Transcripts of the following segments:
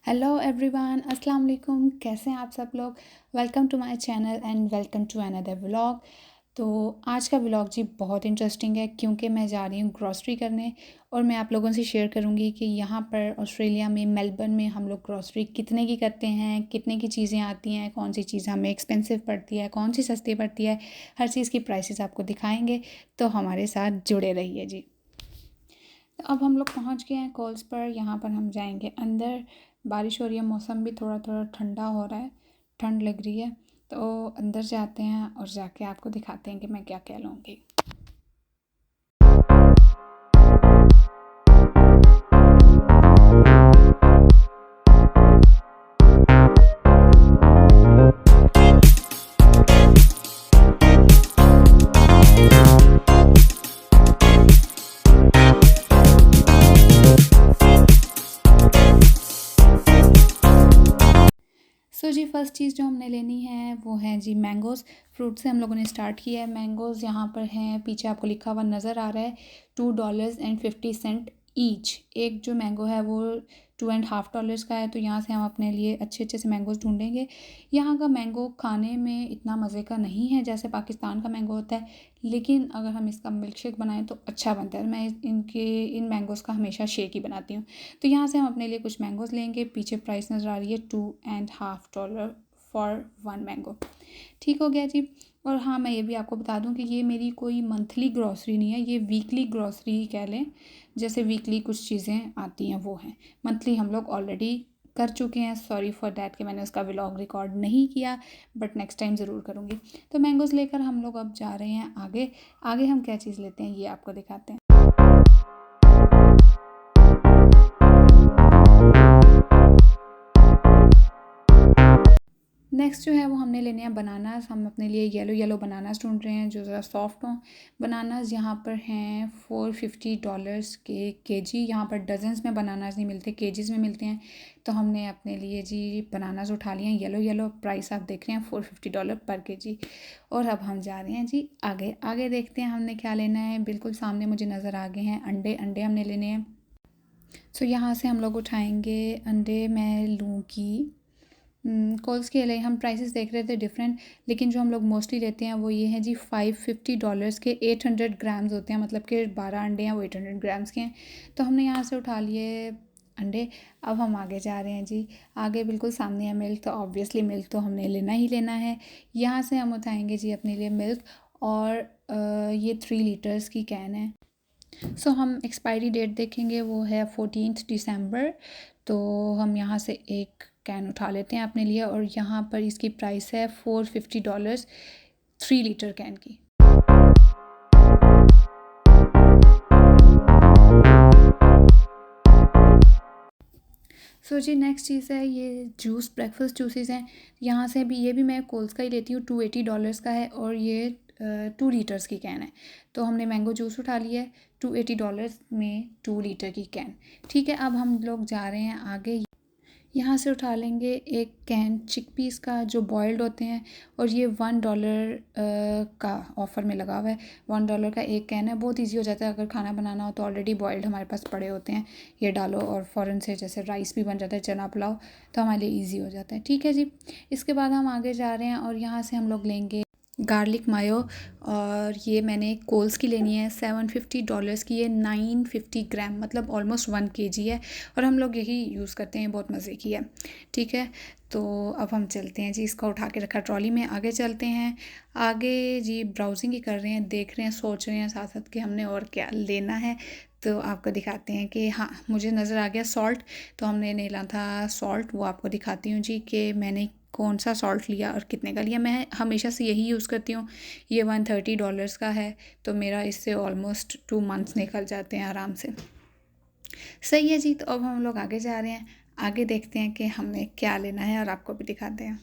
Hello everyone, अस्सलाम वालेकुम। कैसे हैं आप सब लोग? Welcome to my channel and welcome to another vlog. तो आज का व्लॉग जी बहुत इंटरेस्टिंग है क्योंकि मैं जा रही हूँ ग्रॉसरी करने और मैं आप लोगों से शेयर करूँगी कि यहाँ पर ऑस्ट्रेलिया में मेलबर्न में हम लोग ग्रॉसरी कितने की करते हैं, कितने की चीज़ें आती हैं, कौन सी चीज़ हमें एक्सपेंसिव पड़ती है, कौन सी सस्ती पड़ती है। हर चीज़ की प्राइसेस आपको दिखाएंगे, तो हमारे साथ जुड़े रहिए जी। तो अब हम लोग पहुंच गए हैं कॉल्स पर। यहाँ पर हम जाएंगे अंदर। बारिश हो रही है, मौसम भी थोड़ा थोड़ा ठंडा हो रहा है, ठंड लग रही है। तो अंदर जाते हैं और जाके आपको दिखाते हैं कि मैं क्या क्या लूँगी। सो जी फर्स्ट चीज़ जो हमने लेनी है वो है जी मैंगोज़। फ्रूट से हम लोगों ने स्टार्ट किया है। मैंगोज़ यहाँ पर हैं, पीछे आपको लिखा हुआ नज़र आ रहा है $2.50 ईच। एक जो मैंगो है वो $2.50 का है। तो यहाँ से हम अपने लिए अच्छे अच्छे से मैंगोज़ ढूंढेंगे। यहाँ का मैंगो खाने में इतना मज़े का नहीं है जैसे पाकिस्तान का मैंगो होता है, लेकिन अगर हम इसका मिल्क शेक बनाएं तो अच्छा बनता है। मैं इन मैंगोज़ का हमेशा शेक ही बनाती हूँ। तो यहाँ से हम अपने लिए कुछ मैंगोज़ लेंगे। पीछे प्राइस नज़र आ रही है $2.50 फॉर 1 मैंगो। ठीक हो गया जी। और हाँ, मैं ये भी आपको बता दूं कि ये मेरी कोई मंथली ग्रॉसरी नहीं है, ये वीकली ग्रॉसरी ही कह लें। जैसे वीकली कुछ चीज़ें आती हैं वो हैं, मंथली हम लोग ऑलरेडी कर चुके हैं। सॉरी फॉर दैट कि मैंने उसका व्लॉग रिकॉर्ड नहीं किया, बट नेक्स्ट टाइम ज़रूर करूँगी। तो मैंगोज़ लेकर हम लोग अब जा रहे हैं आगे। आगे हम क्या चीज़ लेते हैं ये आपको दिखाते हैं। नेक्स्ट जो है वो हमने लेने हैं बनानास। हम अपने लिए येलो येलो बनानास ढूंढ रहे हैं जो ज़रा सॉफ्ट हों। बनानास यहाँ पर हैं $450 के केजी। यहाँ पर डजन्स में बनानास नहीं मिलते, केजीज़ में मिलते हैं। तो हमने अपने लिए जी बनानास उठा लिए हैं येलो येलो। प्राइस आप देख रहे हैं $450 पर केजी। और अब हम जा रहे हैं जी आगे। आगे देखते हैं हमने क्या लेना है। बिल्कुल सामने मुझे नज़र आ गए हैं अंडे। अंडे हमने लेने हैं। सो यहाँ से हम लोग उठाएंगे अंडे। मैं लूँगी कॉल्स के लिए। हम प्राइसेस देख रहे थे डिफरेंट, लेकिन जो हम लोग मोस्टली लेते हैं वो ये है जी $550 के 800 ग्राम्स होते हैं, मतलब कि 12 अंडे हैं वो 800 ग्राम्स के हैं। तो हमने यहाँ से उठा लिए अंडे। अब हम आगे जा रहे हैं जी। आगे बिल्कुल सामने है मिल्क, तो ऑब्वियसली मिल्क तो हमने लेना ही लेना है। यहाँ से हम उठाएंगे जी अपने लिए मिल्क। और ये 3 लीटर्स की कैन है। सो हम एक्सपायरी डेट देखेंगे, वो है 14 दिसंबर। तो हम यहाँ से एक कैन उठा लेते हैं अपने लिए और यहाँ पर इसकी प्राइस है $450 3 लीटर कैन की। सो जी नेक्स्ट चीज़ है ये जूस, ब्रेकफास्ट जूसेस हैं। यहाँ से भी ये भी मैं कोल्स का ही लेती हूँ, $280 का है और ये 2 लीटर्स की कैन है। तो हमने मैंगो जूस उठा लिया है $280 में 2 लीटर की कैन। ठीक है, अब हम लोग जा रहे हैं आगे। यहाँ से उठा लेंगे एक कैन चिकपीस का जो बॉयल्ड होते हैं, और ये $1 का ऑफ़र में लगा हुआ है। $1 का एक कैन है। बहुत इजी हो जाता है अगर खाना बनाना हो तो ऑलरेडी बॉयल्ड हमारे पास पड़े होते हैं। ये डालो और फ़ौरन से जैसे राइस भी बन जाता है, चना पुलाव, तो हमारे लिए ईजी हो जाता है। ठीक है जी। इसके बाद हम आगे जा रहे हैं और यहाँ से हम लोग लेंगे गार्लिक मायो। और ये मैंने कोल्स की लेनी है $750 की। ये 950 ग्राम मतलब ऑलमोस्ट 1 केजी है और हम लोग यही यूज़ करते हैं, बहुत मज़े की है। ठीक है, तो अब हम चलते हैं जी। इसका उठा के रखा ट्रॉली में, आगे चलते हैं। आगे जी ब्राउजिंग ही कर रहे हैं, देख रहे हैं, सोच रहे हैं साथ साथ कि हमने और क्या लेना है। तो आपको दिखाते हैं कि हाँ, मुझे नज़र आ गया सॉल्ट। तो हमने लेना था सॉल्ट, वो आपको दिखाती हूँ जी कि मैंने कौन सा सॉल्ट लिया और कितने का लिया। मैं हमेशा से यही यूज़ करती हूँ। ये $130 का है, तो मेरा इससे ऑलमोस्ट 2 मंथ्स निकल जाते हैं आराम से। सही है जी। तो अब हम लोग आगे जा रहे हैं। आगे देखते हैं कि हमने क्या लेना है और आपको भी दिखाते हैं।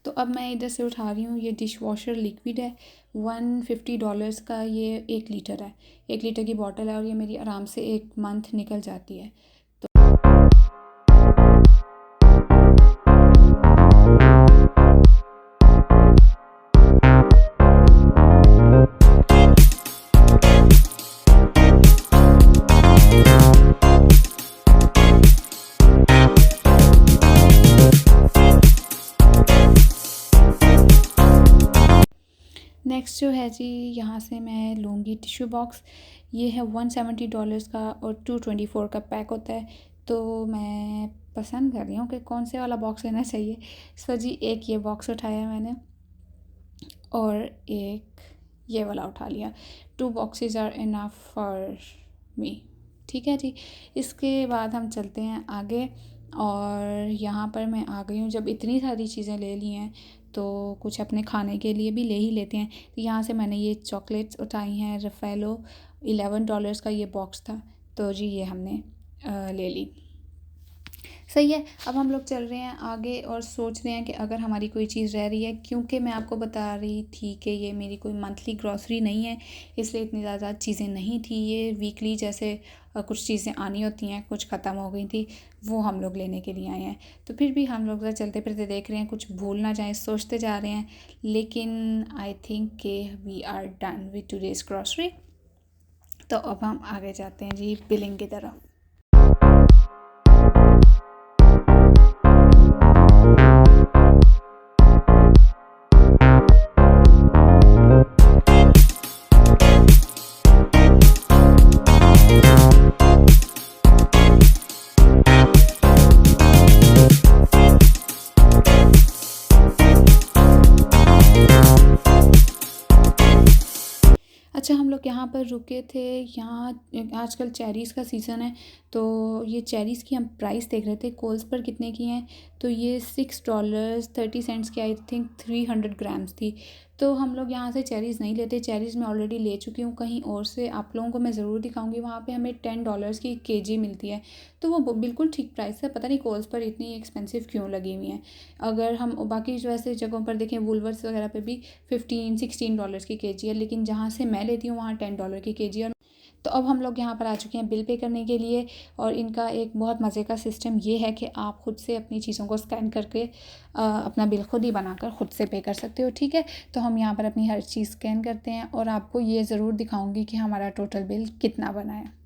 तो अब मैं इधर से उठा रही हूँ ये डिश वॉशर लिक्विड है। $150 का ये 1 लीटर है। 1 लीटर की बॉटल है और ये मेरी आराम से 1 मंथ निकल जाती है। नेक्स्ट जो है जी, यहाँ से मैं लूँगी टिश्यू बॉक्स। ये है $170 का और 224 का पैक होता है। तो मैं पसंद कर रही हूँ कि कौन से वाला बॉक्स लेना चाहिए। सो जी, एक ये बॉक्स उठाया मैंने और एक ये वाला उठा लिया। 2 boxes are enough for me. ठीक है जी। इसके बाद हम चलते हैं आगे और यहाँ पर मैं आ गई हूँ। जब इतनी सारी चीज़ें ले ली हैं तो कुछ अपने खाने के लिए भी ले ही लेते हैं। तो यहाँ से मैंने ये चॉकलेट्स उठाई हैं रफ़ेलो। $11 का ये बॉक्स था, तो जी ये हमने ले ली। सही है। अब हम लोग चल रहे हैं आगे और सोच रहे हैं कि अगर हमारी कोई चीज़ रह रही है, क्योंकि मैं आपको बता रही थी कि ये मेरी कोई मंथली ग्रॉसरी नहीं है, इसलिए इतनी ज़्यादा चीज़ें नहीं थी। ये वीकली जैसे कुछ चीज़ें आनी होती हैं, कुछ ख़त्म हो गई थी, वो हम लोग लेने के लिए आए हैं। तो फिर भी हम लोग चलते फिरते देख रहे हैं, कुछ भूल ना जाए सोचते जा रहे हैं। लेकिन आई थिंक कि we are done with today's grocery. तो अब हम आगे जाते हैं जी बिलिंग की तरफ। अच्छा, हम लोग यहाँ पर रुके थे। यहाँ आजकल चेरीज़ का सीज़न है, तो ये चेरीज़ की हम प्राइस देख रहे थे कोल्स पर कितने की हैं। तो ये $6.30 की आई थिंक 300 ग्राम्स थी। तो हम लोग यहाँ से चेरीज़ नहीं लेते। चेरीज़ मैं ऑलरेडी ले चुकी हूँ कहीं और से। आप लोगों को मैं ज़रूर दिखाऊंगी। वहाँ पे हमें $10 की केजी मिलती है, तो वो बिल्कुल ठीक प्राइस है। पता नहीं कोल्स पर इतनी एक्सपेंसिव क्यों लगी हुई हैं। अगर हम बाकी जो ऐसे जगहों पर देखें, वुलवर्स वगैरह पे भी $15-16 की केजी है, लेकिन जहाँ से मैं लेती हूँ वहाँ $10 की केजी है। तो अब हम लोग यहाँ पर आ चुके हैं बिल पे करने के लिए। और इनका एक बहुत मज़े का सिस्टम ये है कि आप खुद से अपनी चीज़ों को स्कैन करके अपना बिल खुद ही बनाकर खुद से पे कर सकते हो। ठीक है, तो हम यहाँ पर अपनी हर चीज़ स्कैन करते हैं और आपको ये ज़रूर दिखाऊंगी कि हमारा टोटल बिल कितना बना है।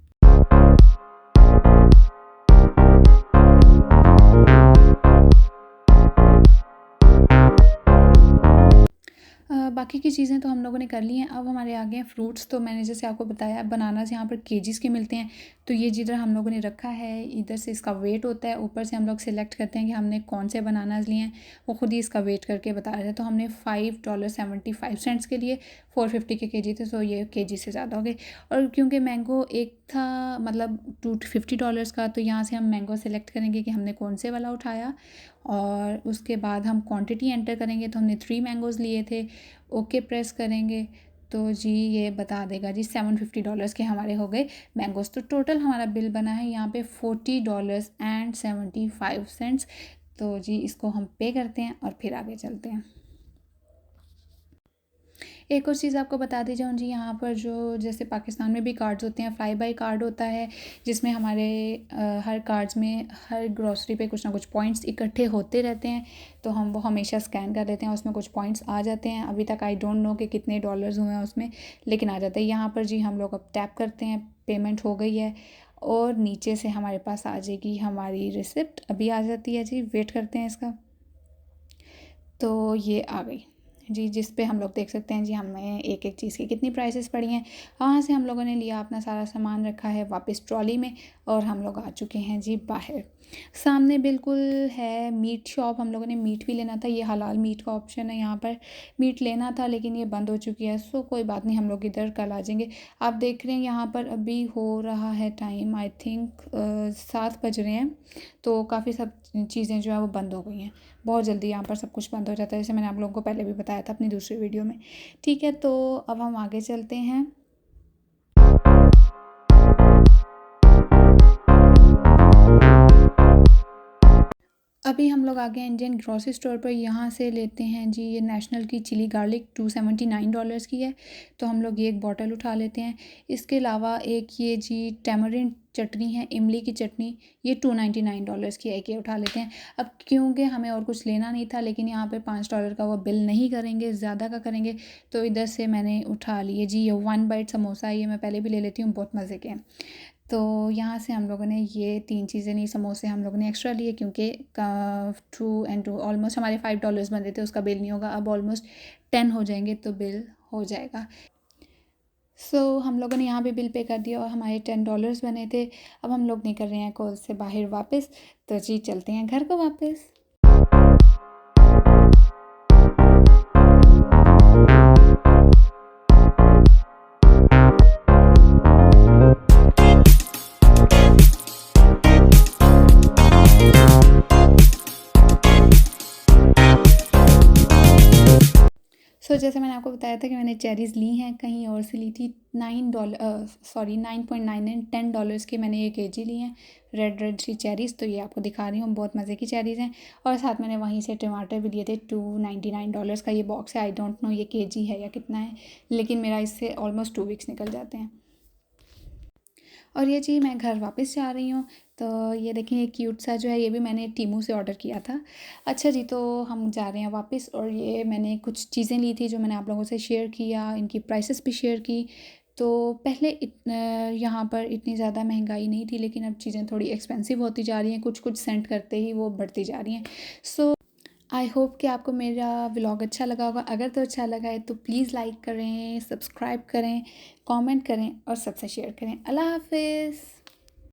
बाकी की चीज़ें तो हम लोगों ने कर ली हैं। अब हमारे आगे हैं फ्रूट्स। तो मैंने जैसे आपको बताया, बनानास यहाँ पर केजीज़ के मिलते हैं। तो ये जिधर हम लोगों ने रखा है, इधर से इसका वेट होता है, ऊपर से हम लोग सिलेक्ट करते हैं कि हमने कौन से बनानास लिए हैं। वो खुद ही इसका वेट करके बता रहे थे। तो हमने $5.75 के लिए 450 के केजी थे, तो ये केजी से ज़्यादा हो गए। और क्योंकि मैंगो एक था मतलब $250 का, तो यहाँ से हम मैंगो सेलेक्ट करेंगे कि हमने कौन से वाला उठाया। और उसके बाद हम क्वांटिटी एंटर करेंगे। तो हमने 3 मैंगोज़ लिए थे। ओके प्रेस करेंगे तो जी ये बता देगा जी $750 के हमारे हो गए मैंगोज़। तो टोटल हमारा बिल बना है यहाँ पे $40.75। तो जी इसको हम पे करते हैं और फिर आगे चलते हैं। एक और चीज़ आपको बता दी जाऊँ जी, यहाँ पर जो जैसे पाकिस्तान में भी कार्ड्स होते हैं, फ्लाई बाय कार्ड होता है, जिसमें हमारे हर कार्ड्स में हर ग्रॉसरी पे कुछ ना कुछ पॉइंट्स इकट्ठे होते रहते हैं। तो हम वो हमेशा स्कैन कर लेते हैं, उसमें कुछ पॉइंट्स आ जाते हैं। अभी तक आई डोंट नो कि कितने डॉलर्स हुए हैं उसमें, लेकिन आ जाता है। यहाँ पर जी हम लोग अब टैप करते हैं, पेमेंट हो गई है और नीचे से हमारे पास आ जाएगी हमारी रिसिप्ट। अभी आ जाती है जी, वेट करते हैं इसका। तो ये आ गई जी, जिस पे हम लोग देख सकते हैं जी हमें एक एक चीज़ की कितनी प्राइसेस पड़ी हैं। वहाँ से हम लोगों ने लिया, अपना सारा सामान रखा है वापस ट्रॉली में और हम लोग आ चुके हैं जी बाहर। सामने बिल्कुल है मीट शॉप। हम लोगों ने मीट भी लेना था, ये हलाल मीट का ऑप्शन है यहाँ पर। मीट लेना था लेकिन ये बंद हो चुकी है। सो कोई बात नहीं, हम लोग इधर कल आ जाएंगे। आप देख रहे हैं यहाँ पर अभी हो रहा है टाइम, आई थिंक 7 बज रहे हैं। तो काफ़ी सब चीज़ें जो है वो बंद हो गई हैं। बहुत जल्दी यहाँ पर सब कुछ बंद हो जाता है, जैसे मैंने आप लोगों को पहले भी बताया था अपनी दूसरी वीडियो में। ठीक है, तो अब हम आगे चलते हैं। अभी हम लोग आ गए इंडियन ग्रॉसरी स्टोर पर। यहाँ से लेते हैं जी ये नेशनल की चिली गार्लिक, $279 की है। तो हम लोग ये एक बॉटल उठा लेते हैं। इसके अलावा एक ये जी टैमरिंड चटनी है, इमली की चटनी, ये $299 की है, कि उठा लेते हैं। अब क्योंकि हमें और कुछ लेना नहीं था, लेकिन यहाँ पे $5 का वो बिल नहीं करेंगे, ज़्यादा का करेंगे, तो इधर से मैंने उठा लिए जी ये 1 बाइट समोसा। ये मैं पहले भी ले लेती हूँ, बहुत मज़े के हैं। तो यहाँ से हम लोगों ने ये 3 चीज़ें नहीं, समोसे हम लोगों ने एक्स्ट्रा लिए क्योंकि 2 and 2 ऑलमोस्ट हमारे $5 बन रहे थे, उसका बिल नहीं होगा। अब ऑलमोस्ट 10 हो जाएंगे तो बिल हो जाएगा। हम लोगों ने यहाँ पे बिल पे कर दिया और हमारे $10 बने थे। अब हम लोग निकल रहे हैं कोल्स से बाहर वापस, तो जी चलते हैं घर को वापस। जैसे मैंने आपको बताया था कि मैंने चेरीज़ ली हैं, कहीं और से ली थी। $9.99 एंड $10 की मैंने ये केजी ली हैं, रेड सी चेरीज़। तो ये आपको दिखा रही हूँ, बहुत मज़े की चेरीज़ हैं। और साथ मैंने वहीं से टमाटर भी लिए थे, $2.99 का ये बॉक्स है। आई डोंट नो ये केजी है या कितना है, लेकिन मेरा इससे ऑलमोस्ट 2 वीक्स निकल जाते हैं। और ये जी मैं घर वापस जा रही हूँ। तो ये देखें, ये क्यूट सा जो है, ये भी मैंने टीमू से ऑर्डर किया था। अच्छा जी, तो हम जा रहे हैं वापस। और ये मैंने कुछ चीज़ें ली थी जो मैंने आप लोगों से शेयर किया, इनकी प्राइसेस भी शेयर की। तो पहले यहाँ पर इतनी ज़्यादा महंगाई नहीं थी, लेकिन अब चीज़ें थोड़ी एक्सपेंसिव होती जा रही हैं, कुछ कुछ सेंट करते ही वो बढ़ती जा रही हैं। सो आई होप कि आपको मेरा व्लॉग अच्छा लगा होगा। अगर तो अच्छा लगा है तो प्लीज़ लाइक करें, सब्सक्राइब करें, कमेंट करें और सबसे शेयर करें। अल्लाह हाफ़िज़।